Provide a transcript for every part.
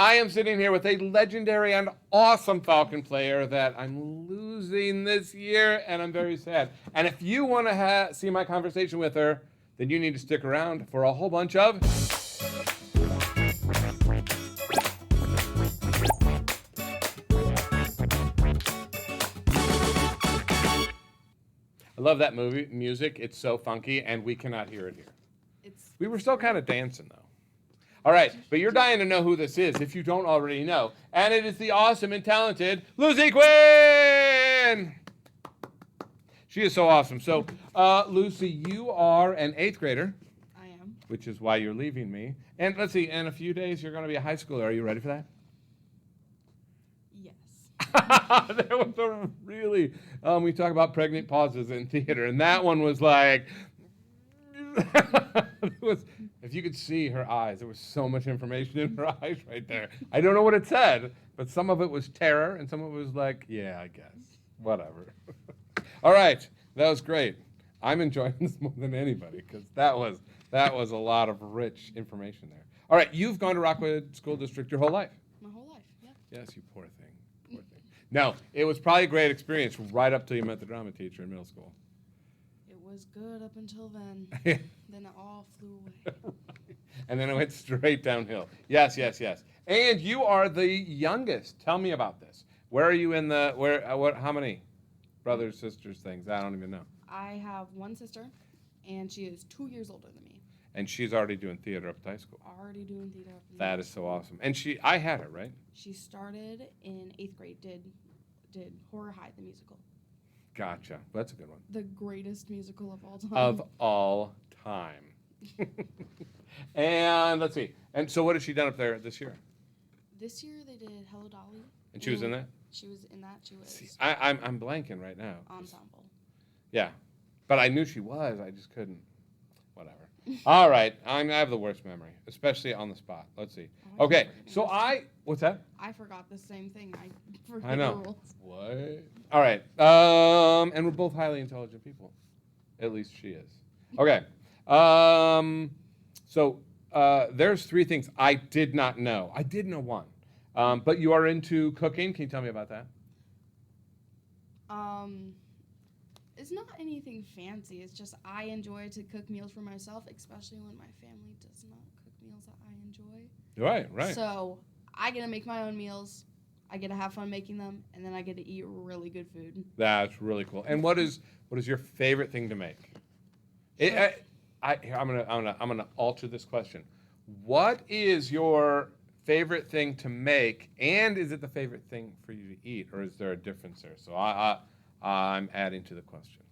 I am sitting here with a legendary and awesome Falcon player that I'm losing this year, and I'm very sad. And if you want to see my conversation with her, then you need to stick around for a whole bunch of... I love that movie music. It's so funky, and we cannot hear it here. We were still kind of dancing, though. All right, but you're dying to know who this is if you don't already know. And it is the awesome and talented Lizzie Quinn! She is so awesome. So, Lucy, you are an 8th grader. I am. Which is why you're leaving me. And let's see, in a few days, you're going to be a high schooler. Are you ready for that? Yes. There was a really, we talk about pregnant pauses in theater, and that one was like, if you could see her eyes, there was so much information in her eyes right there. I don't know what it said, but some of it was terror, and some of it was like, yeah, I guess, whatever. All right, that was great. I'm enjoying this more than anybody because that was a lot of rich information there. All right, you've gone to Rockwood School District your whole life. My whole life, yeah. Yes, you poor thing. Poor thing. No, it was probably a great experience right up till you met the drama teacher in middle school. It was good up until then. Then it all flew away. Right. And then it went straight downhill. Yes, yes, yes. And you are the youngest. Tell me about this. Where are you in the, how many brothers, sisters, things? I don't even know. I have one sister, and she is 2 years older than me. And she's already doing theater up at high school. Already doing theater up in That is so awesome. And I had her, right? She started in 8th grade, did Horror High, the musical. Gotcha. That's a good one. The greatest musical of all time. Of all time. And let's see. And so what has she done up there this year? This year they did Hello Dolly. And she was in that? She was in that. She was. See, I'm blanking right now. Ensemble. Yeah. But I knew she was. I just couldn't. Whatever. All right. I have the worst memory, especially on the spot. Let's see. Okay. So what's that? I forgot the same thing. I know. The rules. What? All right. And we're both highly intelligent people. At least she is. Okay. So there's 3 things I did not know. I did know one. But you are into cooking. Can you tell me about that? It's not anything fancy. It's just I enjoy to cook meals for myself, especially when my family does not cook meals that I enjoy. Right. So I get to make my own meals. I get to have fun making them, and then I get to eat really good food. That's really cool. And what is your favorite thing to make? I'm gonna alter this question. What is your favorite thing to make, and is it the favorite thing for you to eat, or is there a difference there? So I'm adding to the question.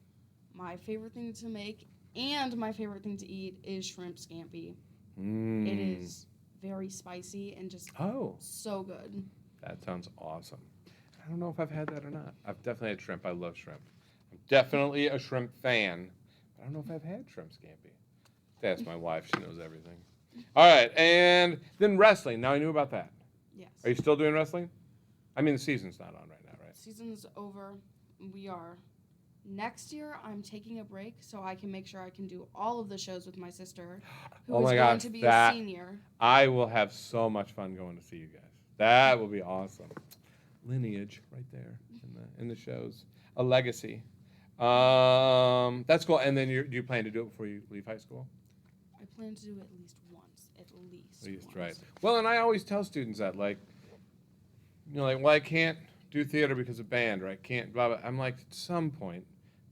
My favorite thing to make and my favorite thing to eat is shrimp scampi. It is very spicy and just so good. That sounds awesome. I don't know if I've had that or not. I've definitely had shrimp. I love shrimp. I'm definitely a shrimp fan. I don't know if I've had shrimp scampi. That's my wife. She knows everything. All right, and then wrestling. Now I knew about that. Yes. Are you still doing wrestling? I mean, the season's not on right now, right? Season's over. We are. Next year, I'm taking a break so I can make sure I can do all of the shows with my sister, who is going to be a senior. I will have so much fun going to see you guys. That will be awesome. Lineage right there in the shows. A legacy. That's cool. And then do you plan to do it before you leave high school? I plan to do it at least once. At least once. Right. Well, and I always tell students that, well, I can't do theater because of band, or I can't, blah, blah. I'm like, at some point,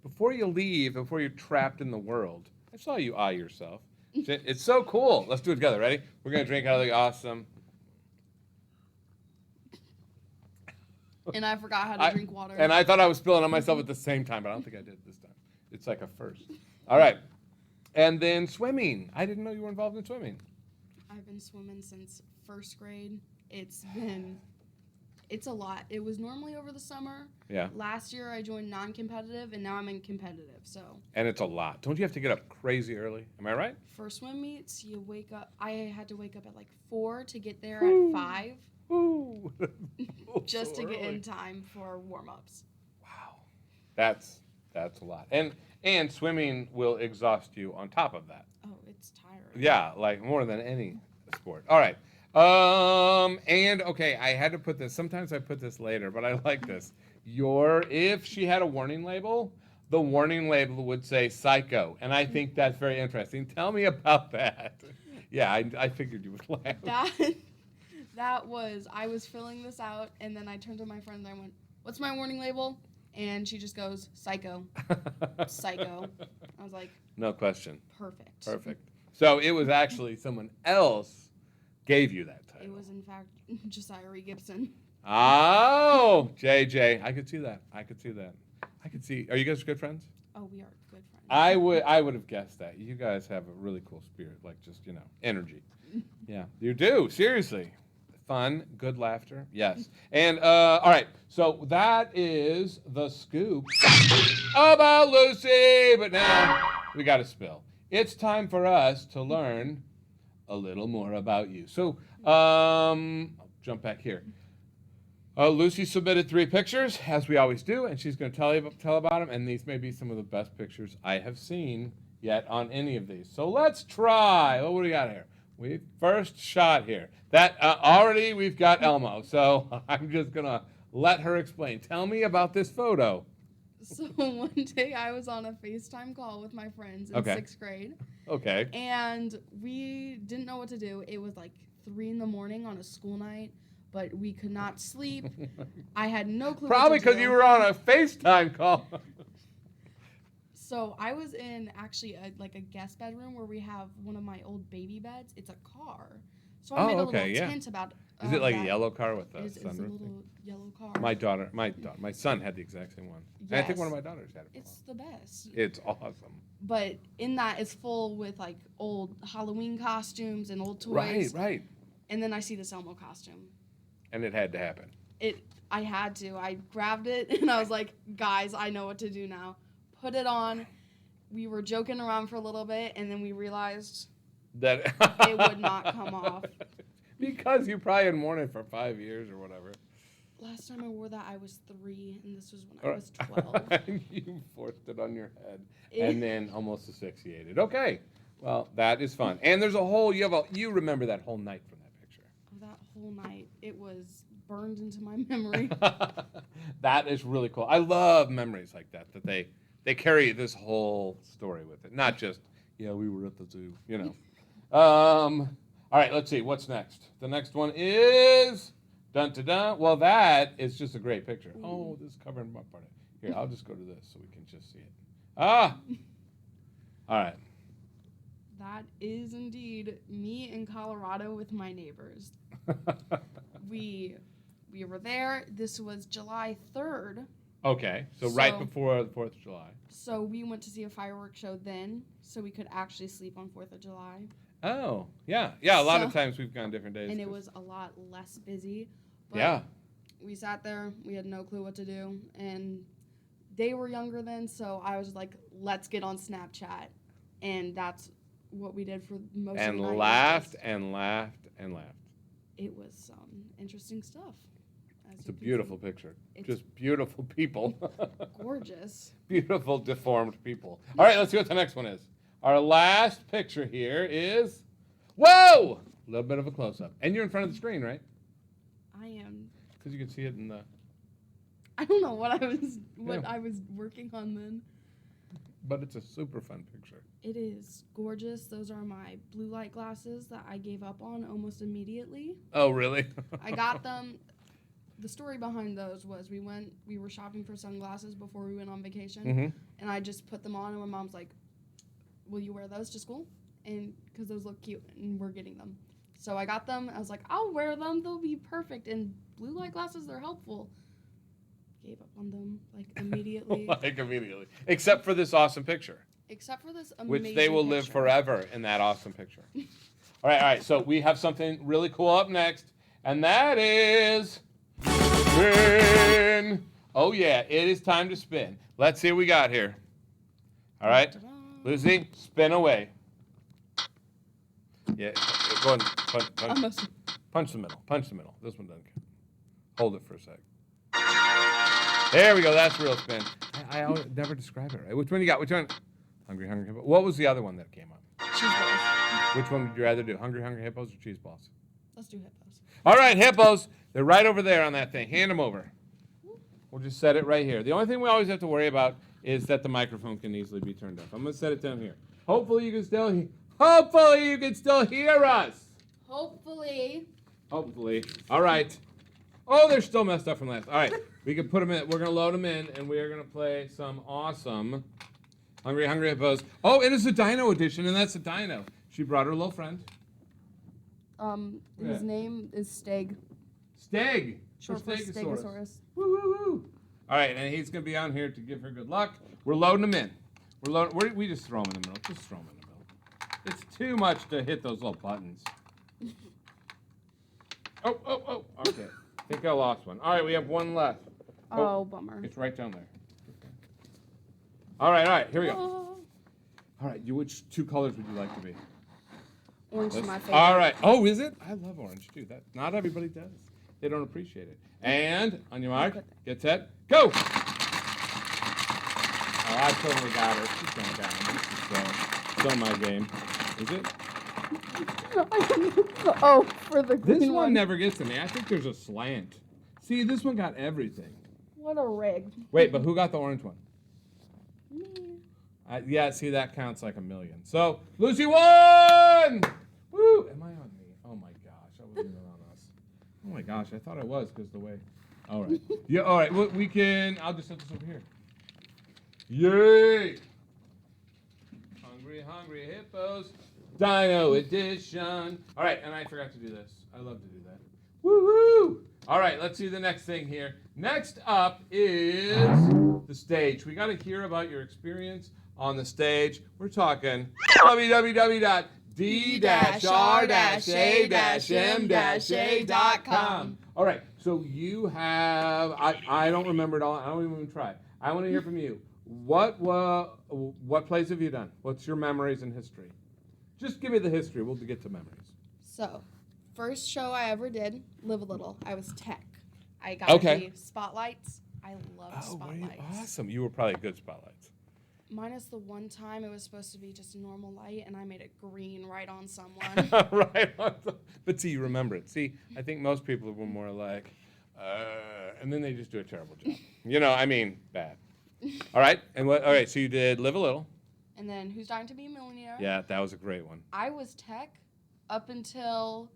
before you leave, before you're trapped in the world, I saw you eye yourself. It's so cool. Let's do it together. Ready? We're going to drink out of the awesome. And I forgot how to drink water. And I thought I was spilling on myself at the same time, but I don't think I did this time. It's like a first. All right. And then swimming. I didn't know you were involved in swimming. I've been swimming since 1st grade. It's a lot. It was normally over the summer. Yeah. Last year I joined non-competitive, and now I'm in competitive. So. And it's a lot. Don't you have to get up crazy early? Am I right? For swim meets, you wake up. I had to wake up at 4 to get there at 5. Ooh. Just so to get early. in time for warm-ups. Wow. That's a lot. And swimming will exhaust you on top of that. Oh, it's tiring. Yeah, like more than any sport. All right. And okay, I had to put this. Sometimes I put this later, but I like this. If she had a warning label, the warning label would say psycho, and I think that's very interesting. Tell me about that. Yeah, I figured you would laugh. I was filling this out, and then I turned to my friend and I went, "What's my warning label?" And she just goes, "Psycho." Psycho. I was like, no question. Perfect. Perfect. So it was actually someone else gave you that title. It was, in fact, Josiah Ree Gibson. Oh, JJ. I could see that. I could see. Are you guys good friends? Oh, we are good friends. I would have guessed that. You guys have a really cool spirit, like just, energy. Yeah, you do. Seriously. Fun, good laughter. Yes. And, all right. So that is the scoop about Lucy. But now we got to spill. It's time for us to learn a little more about you. So, I'll jump back here. Lucy submitted 3 pictures, as we always do, and she's going to tell about them. And these may be some of the best pictures I have seen yet on any of these. So let's try. What do we got here? First shot here. That already we've got Elmo. So I'm just going to let her explain. Tell me about this photo. So one day I was on a FaceTime call with my friends in 6th grade. Okay. And we didn't know what to do. It was like 3 a.m. on a school night, but we could not sleep. I had no clue Probably what to do. because you were on a FaceTime call. So I was in actually a guest bedroom where we have one of my old baby beds. It's a car. So I made a little tent about Is it like that. a yellow car with a It's a sunroof? little yellow car. My son had the exact same one. Yes. And I think one of my daughters had it. It's the best. It's awesome. But in that, it's full with like old Halloween costumes and old toys. Right. And then I see this Elmo costume. And it had to happen. I had to. I grabbed it and I was like, guys, I know what to do now. Put it on. We were joking around for a little bit, and then we realized that it would not come off. Because you probably hadn't worn it for 5 years or whatever. Last time I wore that, I was 3, and this was when I was 12. You forced it on your head, and then almost asphyxiated. Okay, well, that is fun. And there's you remember that whole night from that picture. Oh, that whole night, it was burned into my memory. That is really cool. I love memories like that they carry this whole story with it. Not just, we were at the zoo, All right, let's see. What's next? The next one is dun-dun-dun. Well, that is just a great picture. Oh, this is covering my part. Here, I'll just go to this so we can just see it. All right. That is indeed me in Colorado with my neighbors. We were there. This was July 3rd. Okay, so right before the 4th of July. So we went to see a fireworks show then, so we could actually sleep on 4th of July. Oh, yeah. Yeah, a lot of times we've gone different days. And it was a lot less busy. But yeah. We sat there. We had no clue what to do. And they were younger then, so I was like, let's get on Snapchat. And that's what we did for most of the night. And laughed and laughed and laughed. It was some interesting stuff. It's a beautiful picture. Just beautiful people. Gorgeous. Beautiful, deformed people. All right, let's see what the next one is. Our last picture here is, whoa! A little bit of a close-up. And you're in front of the screen, right? I am. Because you can see it in the... I don't know what I was working on then. But it's a super fun picture. It is gorgeous. Those are my blue light glasses that I gave up on almost immediately. Oh, really? I got them. The story behind those was we were shopping for sunglasses before we went on vacation, and I just put them on, and my mom's like, will you wear those to school? And because those look cute, and we're getting them. So I got them. I was like, I'll wear them. They'll be perfect. And blue light glasses, they're helpful. Gave up on them, immediately. Immediately. Except for this awesome picture. Except for this amazing which they will live forever in that awesome picture. All right. So we have something really cool up next, and that is... spin. Oh, yeah, it is time to spin. Let's see what we got here. All right, Lizzie, spin away. Yeah, go ahead. Punch the middle. Punch the middle. This one doesn't count. Hold it for a sec. There we go. That's real spin. I always never describe it right. Which one you got? Which one? Hungry Hippos. What was the other one that came up? Cheese balls. Which one would you rather do? Hungry Hippos or cheese balls? Let's do hippos. All right, hippos. They're right over there on that thing. Hand them over. We'll just set it right here. The only thing we always have to worry about is that the microphone can easily be turned up. I'm going to set it down here. Hopefully you can still hear us. Hopefully. All right. Oh, they're still messed up from last. All right. We can put them in. We're going to load them in, and we are going to play some awesome Hungry Hippos. Oh, it is a dino edition, and that's a dino. She brought her little friend. His name is Steg. Steg. Short for Stegosaurus. Woo, woo, woo. All right, and he's going to be on here to give her good luck. We're loading them in. We just throw them in the middle. Just throw them in the middle. It's too much to hit those little buttons. Oh. Okay. I think I lost one. All right, we have one left. Oh, bummer. It's right down there. All right. Here we go. Oh. All right, which two colors would you like to be? Orange is my favorite. All right. Oh, is it? I love orange too. That not everybody does. They don't appreciate it. And on your mark, get set, go. Oh, I totally got her. She's going down. This is still my game. Is it? Oh, for the green This one never gets to me. I think there's a slant. See, this one got everything. What a rig. Wait, but who got the orange one? Me. Yeah, see, that counts like a million. So, Lucy won! Woo! Am I on me? Oh my gosh, I wasn't even on us. Oh my gosh, I thought I was because the way. All right. Yeah, all right. Well, we can. I'll just set this over here. Yay! Hungry Hippos. Dino Edition. All right, and I forgot to do this. I love to do that. Woo-hoo! All right, let's see the next thing here. Next up is the stage. We got to hear about your experience on the stage. We're talking www.d-r-a-m-a.com. All right, so you have, I don't remember it all. I don't even try. I want to hear from you. What plays have you done? What's your memories and history? Just give me the history. We'll get to memories. So, first show I ever did, Live a Little. I was tech. I got the spotlights. I love spotlights. Awesome. You were probably good spotlights. Minus the one time it was supposed to be just a normal light, and I made it green right on someone. Right on. But see, you remember it. See, I think most people were more like, and then they just do a terrible job. Bad. All right. And what? All right. So you did Live a Little. And then Who's Dying to Be a Millionaire? Yeah, that was a great one. I was tech up until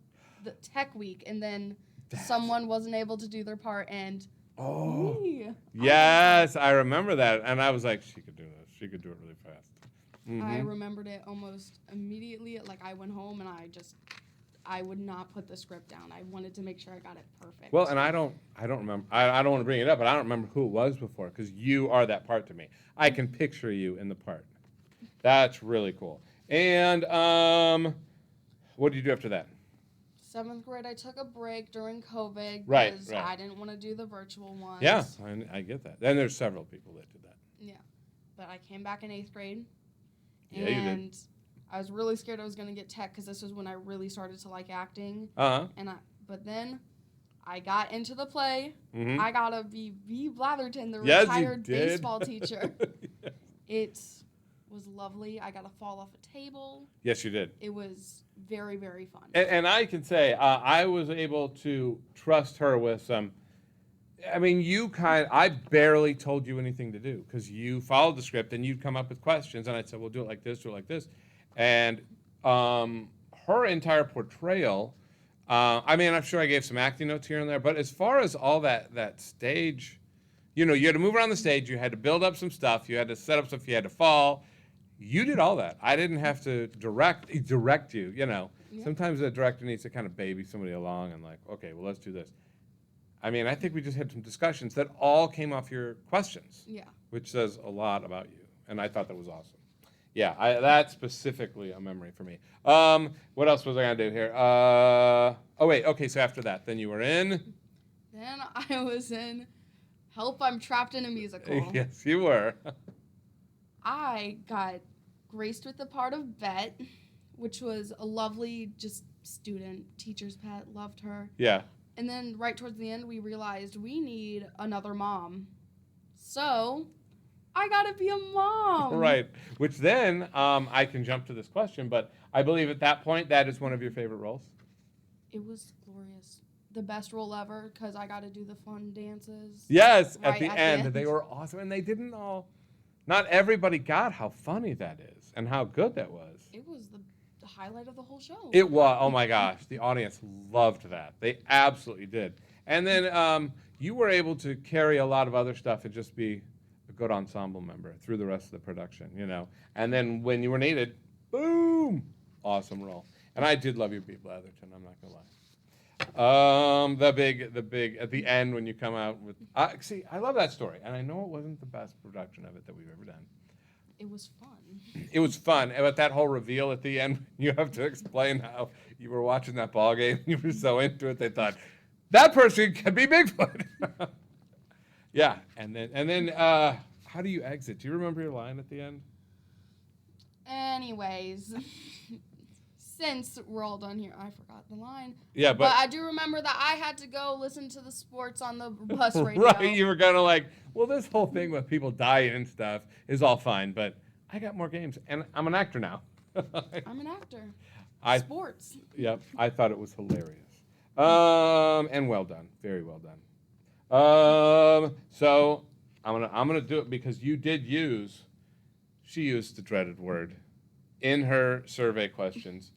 the tech week, and then someone wasn't able to do their part, and me. Yes, I remember that. And I was like, she could do this. She could do it really fast. Mm-hmm. I remembered it almost immediately. Like, I went home, and I would not put the script down. I wanted to make sure I got it perfect. Well, and I don't remember. I don't want to bring it up, but I don't remember who it was before because you are that part to me. I can picture you in the part. That's really cool. And what did you do after that? 7th grade, I took a break during COVID because I didn't want to do the virtual ones. Yeah, I get that. And there's several people that did that. Yeah. But I came back in 8th grade. Yeah, you did. I was really scared I was going to get tech because this was when I really started to like acting. Uh-huh. But then I got into the play. Mm-hmm. I got to be V. Blatherton, the retired baseball teacher. Yes. It was lovely. I got to fall off a table. Yes, you did. It was very, very fun. And I can say I was able to trust her with some. I barely told you anything to do because you followed the script and you'd come up with questions and I'd say, well, do it like this, do it like this. And her entire portrayal, I'm sure I gave some acting notes here and there, but as far as all that stage, you had to move around the stage, you had to build up some stuff, you had to set up stuff, you had to fall. You did all that. I didn't have to direct you, Yeah. Sometimes the director needs to kind of baby somebody along and like, okay, well, let's do this. I think we just had some discussions that all came off your questions. Yeah. Which says a lot about you. And I thought that was awesome. Yeah, that's specifically a memory for me. What else was I going to do here? So after that, then you were in? Then I was in Help, I'm Trapped in a Musical. Yes, you were. I got graced with the part of Bet, which was a lovely just student, teacher's pet, loved her. Yeah. And then right towards the end, we realized we need another mom. So I got to be a mom. Right. Which then I can jump to this question, but I believe at that point that is one of your favorite roles. It was glorious. The best role ever because I got to do the fun dances. Yes, right at the end. They were awesome. And they didn't all, not everybody got how funny that is and how good that was. It was the highlight of the whole show. It was. Oh, my gosh. The audience loved that. They absolutely did. And then you were able to carry a lot of other stuff and just be a good ensemble member through the rest of the production, you know. And then when you were needed, boom, awesome role. And I did love you, Pete Blatherton. I'm not gonna lie. The big at the end when you come out with. See, I love that story, and I know it wasn't the best production of it that we've ever done. It was fun. It was fun, but that whole reveal at the end, you have to explain how you were watching that ball game. You were so into it, they thought that person could be Bigfoot. Yeah, and then how do you exit? Do you remember your line at the end? Anyways, since we're all done here, I forgot the line. Yeah, but I do remember that I had to go listen to the sports on the bus radio. Right, you were kind of like, well, this whole thing with people dying and stuff is all fine, but I got more games, and I'm an actor now. I'm an actor. Sports. Yep, I thought it was hilarious. And well done, very well done. So I'm gonna do it because you did use. She used the dreaded word in her survey questions,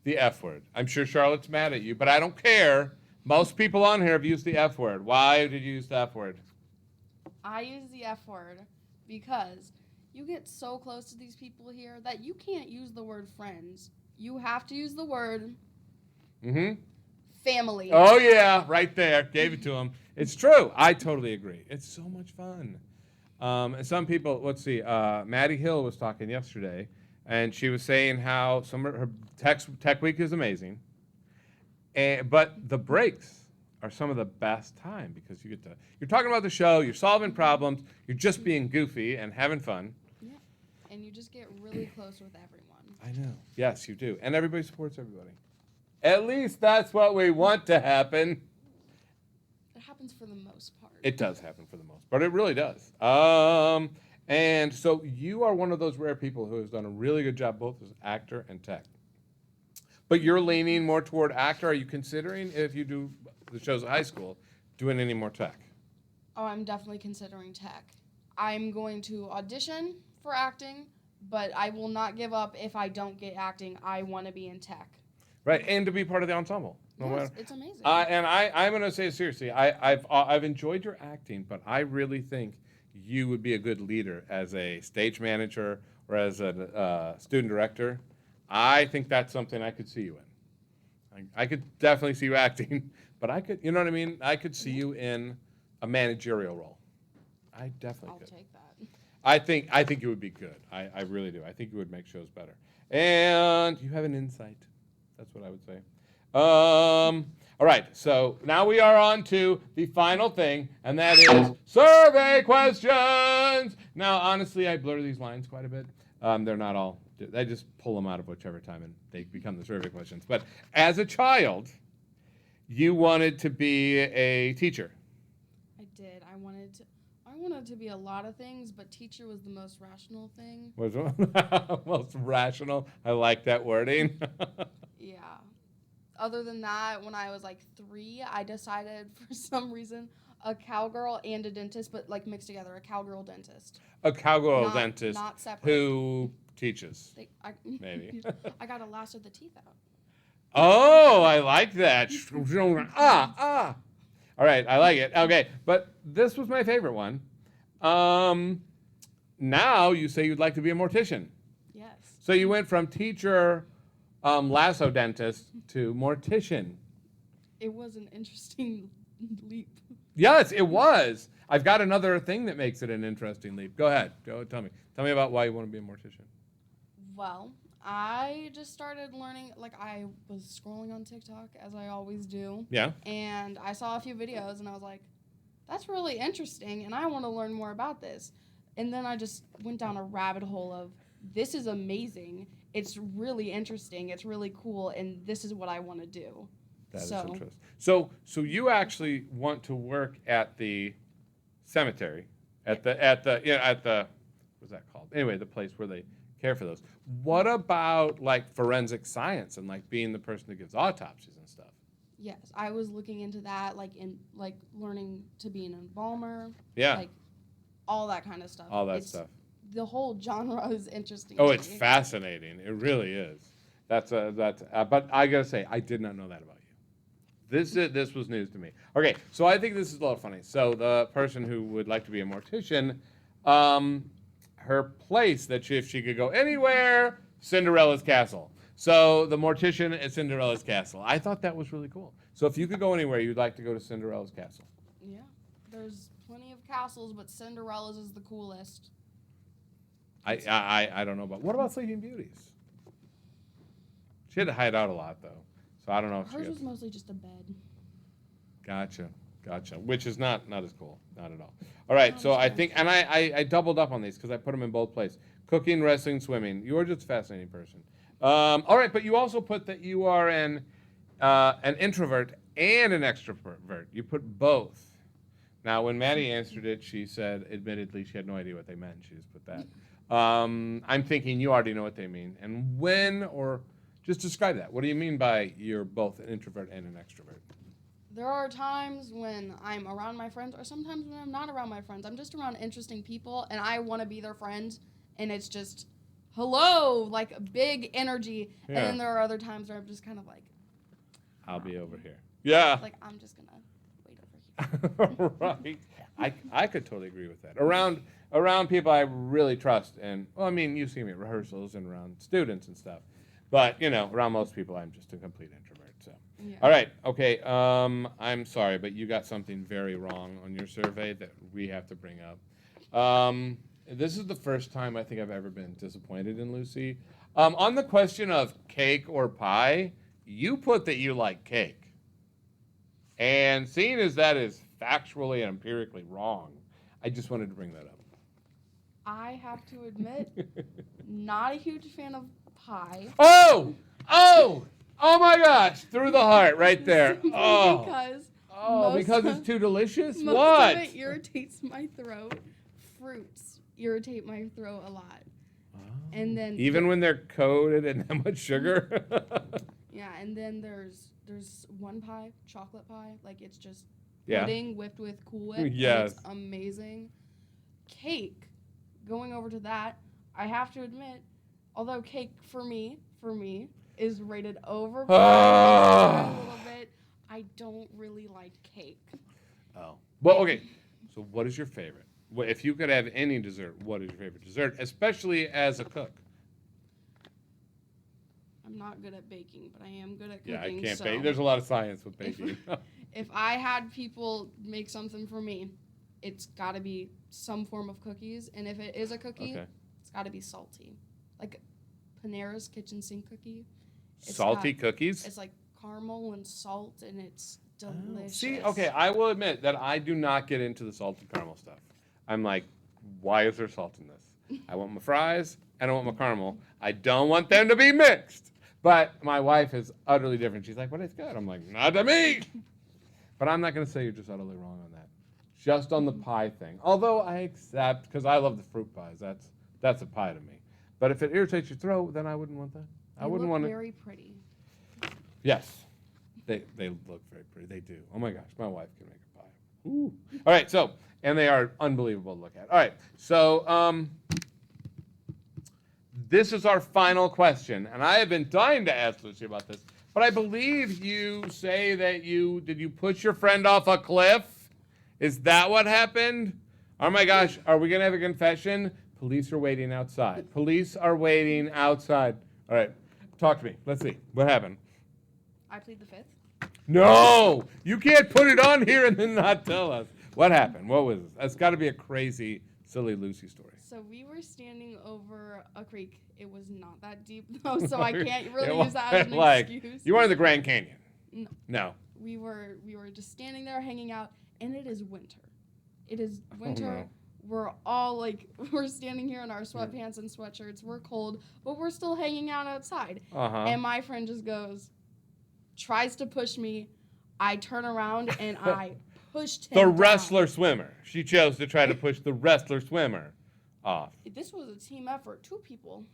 the F word. I'm sure Charlotte's mad at you, but I don't care. Most people on here have used the F word. Why did you use the F word? I use the F word because you get so close to these people here that you can't use the word friends. You have to use the word family. Oh, yeah, right there. Gave it to him. It's true. I totally agree. It's so much fun. And some people, let's see, Maddie Hill was talking yesterday, and she was saying how some of her tech week is amazing, but the breaks are some of the best time because you're talking about the show, you're solving problems, you're just being goofy and having fun. Yeah, and you just get really close with everyone. I know. Yes, you do. And everybody supports everybody. At least that's what we want to happen. It happens for the most part. It does happen for the most part. It really does. And so you are one of those rare people who has done a really good job both as actor and tech. But you're leaning more toward actor. Are you considering, if you do the shows at high school, doing any more tech? Oh, I'm definitely considering tech. I'm going to audition for acting, but I will not give up if I don't get acting. I want to be in tech. Right, and to be part of the ensemble. Yes, it's amazing. And I'm going to say seriously, I've enjoyed your acting, but I really think you would be a good leader as a stage manager or as a student director. I think that's something I could see you in. I could definitely see you acting, but I could, you know what I mean? I could see you in a managerial role. I definitely could. I'll take that. I think you would be good. I really do. I think you would make shows better. And you have an insight. That's what I would say. All right, so now we are on to the final thing, and that is survey questions. Now, honestly, I blur these lines quite a bit. They're not all. I just pull them out of whichever time, and they become the survey questions. But as a child, you wanted to be a teacher. I did. I wanted to be a lot of things, but teacher was the most rational thing. Was most rational. I like that wording. Yeah. Other than that, when I was like 3, I decided for some reason a cowgirl and a dentist, but like mixed together, a cowgirl dentist. A cowgirl dentist not separate. who teaches. Maybe. I got to lasso the teeth out. Oh, I like that. All right, I like it. Okay, but this was my favorite one. Now you say you'd like to be a mortician. Yes. So you went from teacher, lasso dentist to mortician. It was an interesting leap. Yes, it was. I've got another thing that makes it an interesting leap. Go ahead. Tell me. Tell me about why you want to be a mortician. Well, I just started learning, like I was scrolling on TikTok, as I always do. Yeah. And I saw a few videos, and I was like, that's really interesting, and I want to learn more about this. And then I just went down a rabbit hole of, this is amazing. It's really interesting. It's really cool, and this is what I want to do. That is interesting. So you actually want to work at the cemetery, at the what's that called? Anyway, the place where they care for those. What about like forensic science and like being the person that gives autopsies and stuff? Yes, I was looking into that, like learning to be an embalmer. Yeah. Like all that kind of stuff. All that stuff. The whole genre is interesting. Oh, to it's me. fascinating. It really is. But I gotta say, I did not know that about you. This was news to me. Okay, so I think this is a little funny. So the person who would like to be a mortician, her place that if she could go anywhere, Cinderella's castle. So the mortician at Cinderella's castle. I thought that was really cool. So if you could go anywhere, you'd like to go to Cinderella's castle. Yeah, there's plenty of castles, but Cinderella's is the coolest. I don't know about. What about Sleeping Beauties? She had to hide out a lot though, so I don't know if Hers was mostly just a bed. Gotcha. Which is not as cool, not at all. All right, so I think, and I doubled up on these because I put them in both places. Cooking, wrestling, swimming. You are just a fascinating person. All right, but you also put that you are an introvert and an extrovert. You put both. Now, when Maddie answered it, she said, admittedly, she had no idea what they meant. She just put that. I'm thinking you already know what they mean. And when, or just describe that. What do you mean by you're both an introvert and an extrovert? There are times when I'm around my friends, or sometimes when I'm not around my friends. I'm just around interesting people, and I want to be their friend, and it's just, hello, like a big energy. Yeah. And then there are other times where I'm just kind of like, I'll be over here. Yeah. Like, I'm just going to wait over here. Right. I could totally agree with that. Around people I really trust, and, well, I mean, you see me at rehearsals and around students and stuff. But, around most people, I'm just a complete introvert. So, yeah. All right, okay. I'm sorry, but you got something very wrong on your survey that we have to bring up. This is the first time I think I've ever been disappointed in Lucy. On the question of cake or pie, you put that you like cake. And seeing as that is factually and empirically wrong, I just wanted to bring that up. I have to admit, not a huge fan of pie. Oh my gosh, through the heart right there. Because it's too delicious? Most of it irritates my throat. Fruits irritate my throat a lot. And then even when they're coated in that much sugar? Yeah, and then there's one pie, chocolate pie, like it's just pudding whipped with Cool Whip. Yes. It's amazing. Cake, going over to that, I have to admit, although cake for me is rated over by a little bit, I don't really like cake. Oh. Well, okay. So what is your favorite? If you could have any dessert, what is your favorite dessert, especially as a cook? I'm not good at baking, but I am good at cooking. Yeah, I can't bake. There's a lot of science with baking. If I had people make something for me, it's got to be some form of cookies. And if it is a cookie, it's got to be salty. Like Panera's kitchen sink cookie. Salty cookies? It's like caramel and salt, and it's delicious. See, okay, I will admit that I do not get into the salted caramel stuff. I'm like, why is there salt in this? I want my fries, and I want my caramel. I don't want them to be mixed. But my wife is utterly different. She's like, well, it's good. I'm like, not to me. But I'm not going to say you're just utterly wrong on that. Just on the pie thing. Although I accept, because I love the fruit pies. That's a pie to me. But if it irritates your throat, then I wouldn't want that. I wouldn't want it. Very pretty. Yes. They look very pretty. They do. Oh, my gosh. My wife can make a pie. Ooh. All right. So, and they are unbelievable to look at. All right. So, this is our final question, and I have been dying to ask Lucy about this, but I believe you say that did you push your friend off a cliff? Is that what happened? Oh my gosh, are we gonna have a confession? Police are waiting outside. Police are waiting outside. All right, talk to me. Let's see, what happened? I plead the fifth. No, you can't put it on here and then not tell us. What happened? What was it? That's gotta be a crazy, silly Lucy story. So we were standing over a creek. It was not that deep, though, so I can't really use that as an excuse. You weren't in the Grand Canyon? No. We were just standing there hanging out, and it is winter. It is winter. Oh, no. We're all, we're standing here in our sweatpants and sweatshirts. We're cold, but we're still hanging out outside. And my friend just tries to push me. I turn around, and I pushed him down. Wrestler swimmer. She chose to try to push the wrestler swimmer off. This was a team effort. 2 people.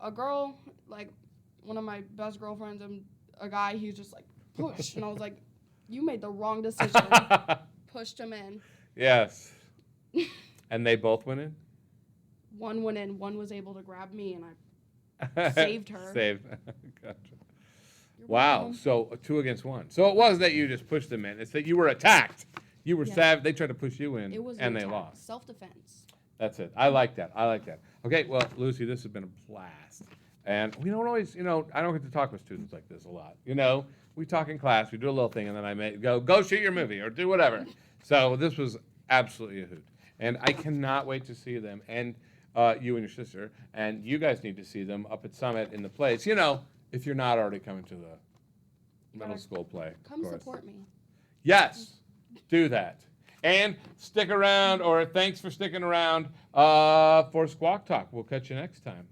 A girl, one of my best girlfriends, and a guy, he was just push. And I was like, You made the wrong decision. Pushed him in. Yes. And they both went in? One went in. One was able to grab me, and I saved her. Saved. Gotcha. You're Wow. welcome. So 2 against 1. So it wasn't that you just pushed them in. It's that you were attacked. You were stabbed. They tried to push you in, It was and an they attack. lost. Self-defense. That's it. I like that. I like that. Okay, well, Lucy, this has been a blast. And we don't always, I don't get to talk with students like this a lot. We talk in class, we do a little thing, and then I may go shoot your movie or do whatever. So this was absolutely a hoot. And I cannot wait to see them, and you and your sister, and you guys need to see them up at Summit in the place. If you're not already coming to the middle school play. Come of course. support me. Yes, do that. And stick around, or thanks for sticking around for Squawk Talk. We'll catch you next time.